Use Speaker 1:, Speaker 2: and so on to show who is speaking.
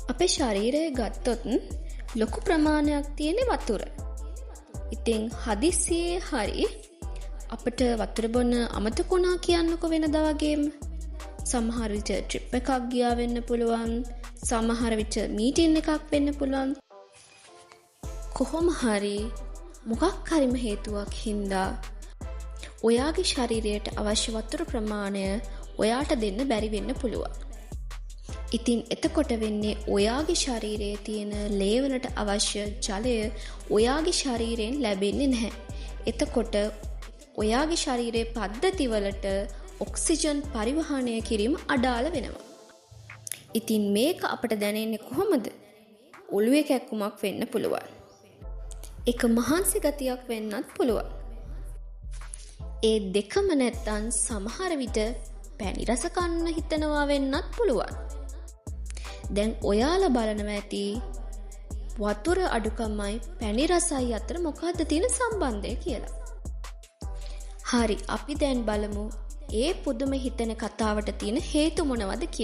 Speaker 1: අපේ ශරීරය ගත්තොත් ලොකු ප්‍රමාණයක් තියෙන වතුර. ඉතින් හදිස්සියේ හරි අපිට වතුර බොන්න අමතක වුණා කියන්නකෝ වෙනදා වගේම. සමහර විට ට්‍රිප් එකක් ගියා වෙන්න පුළුවන්. සමහර විට මීටින් එකක් වෙන්න පුළුවන්. කොහොම හරි මොකක් හරිම හේතුවක් හින්දා ඔයාගේ ශරීරයට අවශ්‍ය වතුර ප්‍රමාණය ඔයාට දෙන්න බැරි වෙන්න පුළුවන්. ඉතින් එතකොට වෙන්නේ ඔයාගේ ශරීරයේ තියෙන ලේවලට අවශ්‍ය ජලය ඔයාගේ ශරීරයෙන් ලැබෙන්නේ නැහැ. එතකොට ඔයාගේ ශරීරයේ පද්ධතිවලට ඔක්සිජන් පරිවහනය කිරීම අඩාල වෙනවා. ඉතින් මේක අපට දැනෙන්නේ කොහොමද? ඔළුවේ කැක්කුමක් වෙන්න පුළුවන්. එක මහන්සි ගතියක් වෙන්නත් පුළුවන්. ඒ දෙකම නැත්තම් සමහර විට පැණි රස කන්න හිතනවා වෙන්නත් පුළුවන්. දැන් ඔයාලා බලනවා ඇති වතුර අඩුකමයි පැණි රසයි අතර මොකක්ද තියෙන සම්බන්ධය කියලා. හරි අපි දැන් බලමු ඒ පුදුම හිතෙන කතාවට තියෙන හේතු මොනවද කියලා.